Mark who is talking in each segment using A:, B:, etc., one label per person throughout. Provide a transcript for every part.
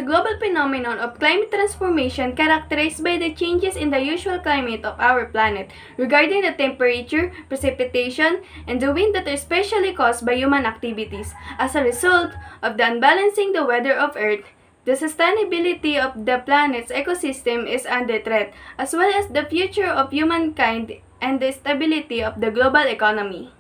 A: a global phenomenon of climate transformation characterized by the changes in the usual climate of our planet regarding the temperature, precipitation, and the wind that are especially caused by human activities. As a result of the unbalancing the weather of Earth, the sustainability of the planet's ecosystem is under threat, as well as the future of humankind and the stability of the global economy.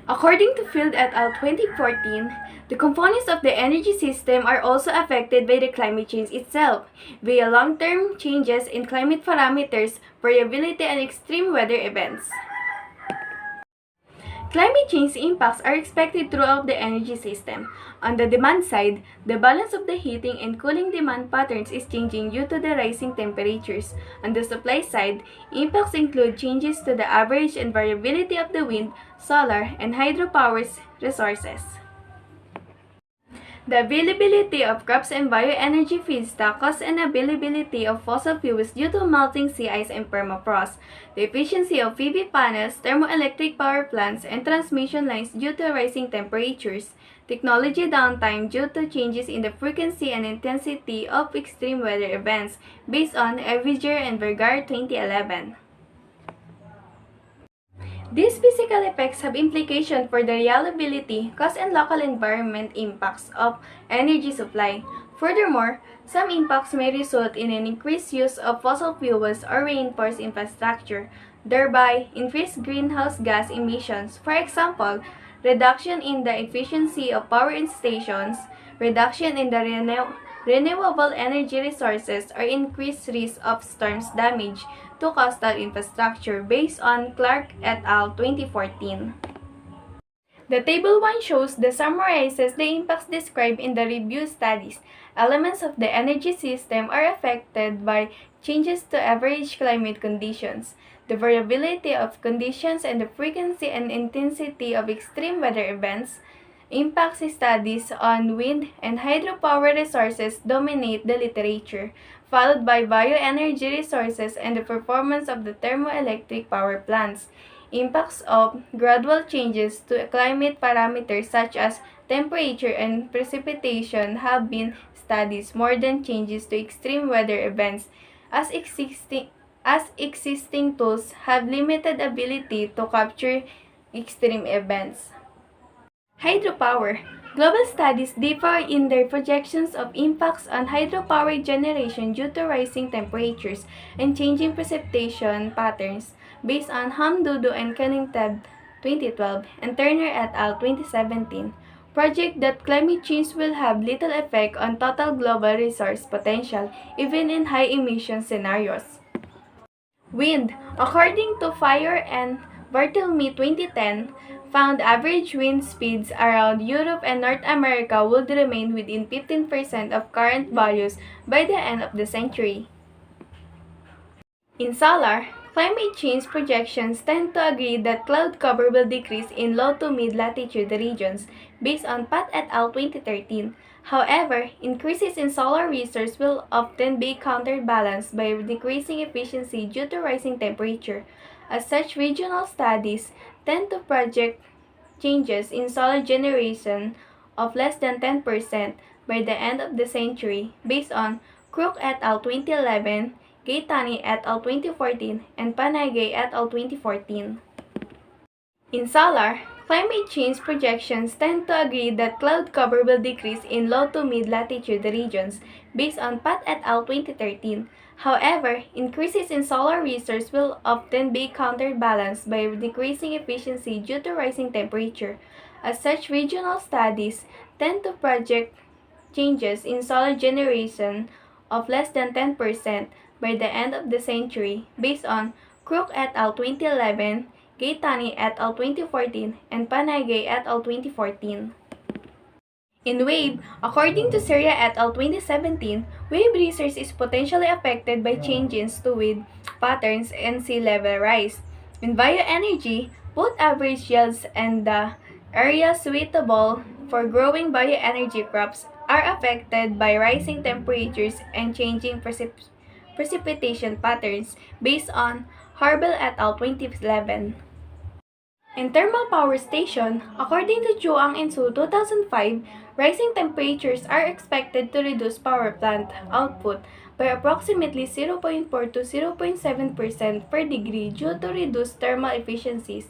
A: According to Field et al. 2014, the components of the energy system are also affected by the climate change itself, via long-term changes in climate parameters, variability, and extreme weather events. Climate change impacts are expected throughout the energy system. On the demand side, the balance of the heating and cooling demand patterns is changing due to the rising temperatures. On the supply side, impacts include changes to the average and variability of the wind, solar, and hydropower resources. The availability of crops and bioenergy feedstock costs and availability of fossil fuels due to melting sea ice and permafrost. The efficiency of PV panels, thermoelectric power plants, and transmission lines due to rising temperatures. Technology downtime due to changes in the frequency and intensity of extreme weather events based on Aviger and Vergara 2011. These physical effects have implications for the reliability, cost, and local environment impacts of energy supply. Furthermore, some impacts may result in an increased use of fossil fuels or reinforced infrastructure, thereby increased greenhouse gas emissions. For example, reduction in the efficiency of power stations, reduction in the renewable energy resources, or increased risk of storms damage to coastal infrastructure based on Clark et al. 2014. The Table 1 shows the summarizes the impacts described in the review studies. Elements of the energy system are affected by changes to average climate conditions, the variability of conditions, and the frequency and intensity of extreme weather events. Impacts studies on wind and hydropower resources dominate the literature, followed by bioenergy resources and the performance of the thermoelectric power plants. Impacts of gradual changes to climate parameters such as temperature and precipitation have been studied more than changes to extreme weather events, as existing tools have limited ability to capture extreme events. Hydropower. Global studies differ in their projections of impacts on hydropower generation due to rising temperatures and changing precipitation patterns based on Hamdudu and Cunningham 2012 and Turner et al. 2017. Project that climate change will have little effect on total global resource potential even in high emission scenarios. Wind. According to Fire and Barthelemy 2010, found average wind speeds around Europe and North America would remain within 15% of current values by the end of the century. In solar, climate change projections tend to agree that cloud cover will decrease in low to mid-latitude regions based on Pat et al. 2013. However, increases in solar resource will often be counterbalanced by decreasing efficiency due to rising temperature. As such, regional studies tend to project changes in solar generation of less than 10% by the end of the century based on Crook et al. 2011, Gaoiran et al. 2014, and Panagay et al. 2014. In solar, climate change projections tend to agree that cloud cover will decrease in low to mid-latitude regions based on Pat et al. 2013. However, increases in solar resource will often be counterbalanced by decreasing efficiency due to rising temperature. As such, regional studies tend to project changes in solar generation of less than 10% by the end of the century based on Crook et al. 2011, Gaoiran et al. 2014, and Panagay et al. 2014. In wave, according to Syria et al. 2017, wave research is potentially affected by changes to wind patterns and sea level rise. In bioenergy, both average yields and the area suitable for growing bioenergy crops are affected by rising temperatures and changing precipitation patterns based on Harbel et al. 2011. In thermal power station, according to Chuang and Su 2005, Rising temperatures are expected to reduce power plant output by approximately 0.4 to 0.7% per degree due to reduced thermal efficiencies.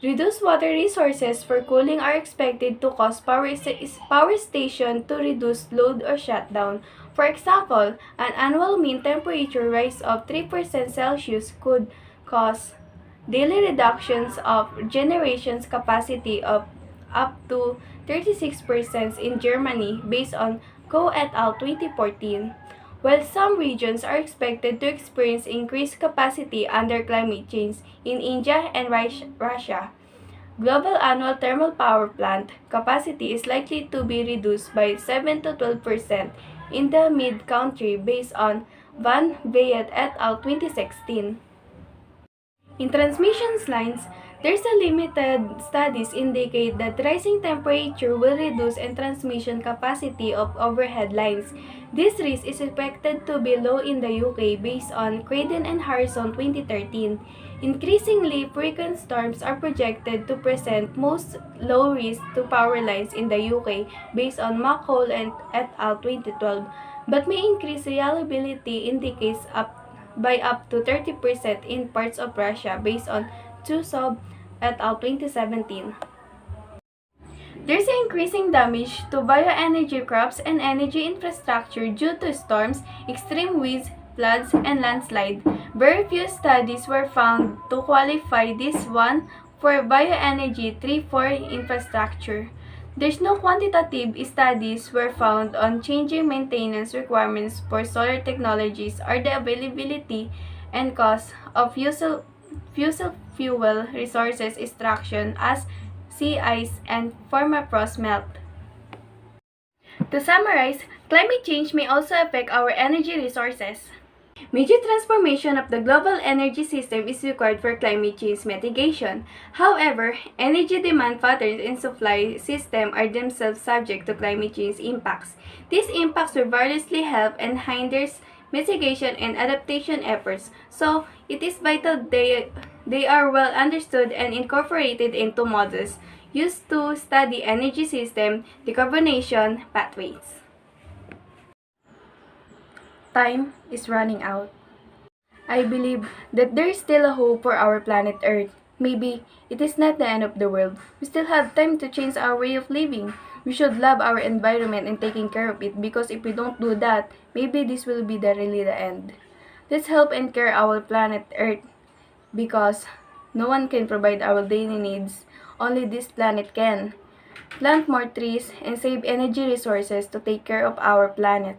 A: Reduced water resources for cooling are expected to cause power station to reduce load or shutdown. For example, an annual mean temperature rise of 3% Celsius could cause daily reductions of generation's capacity of up to 36% in Germany based on Go et al. 2014. While some regions are expected to experience increased capacity under climate change in India and Russia, global annual thermal power plant capacity is likely to be reduced by 7 to 12% in the mid-country based on Van Veyet et al. 2016. In transmission lines, there's a limited studies indicate that rising temperature will reduce and transmission capacity of overhead lines. This risk is expected to be low in the UK based on Craden and Harrison 2013. Increasingly frequent storms are projected to present most low risk to power lines in the UK based on McCall and et al. 2012, but may increase reliability indicates by up to 30% in parts of Russia based on Chusov et al. 2017. There's increasing damage to bioenergy crops and energy infrastructure due to storms, extreme winds, floods, and landslide. Very few studies were found to qualify this one for bioenergy 3-4 infrastructure. There's no quantitative studies were found on changing maintenance requirements for solar technologies or the availability and cost of fossil fuel resources extraction as sea ice and permafrost melt. To summarize, climate change may also affect our energy resources. Major transformation of the global energy system is required for climate change mitigation. However, energy demand patterns and supply system are themselves subject to climate change impacts. These impacts will variously help and hinders mitigation and adaptation efforts, so it is vital they are well understood and incorporated into models used to study energy system decarbonization pathways. Time is running out. I believe that there is still a hope for our planet Earth. Maybe it is not the end of the world. We still have time to change our way of living. We should love our environment and taking care of it because if we don't do that, maybe this will be really the end. Let's help and care our planet Earth because no one can provide our daily needs. Only this planet can. Plant more trees and save energy resources to take care of our planet.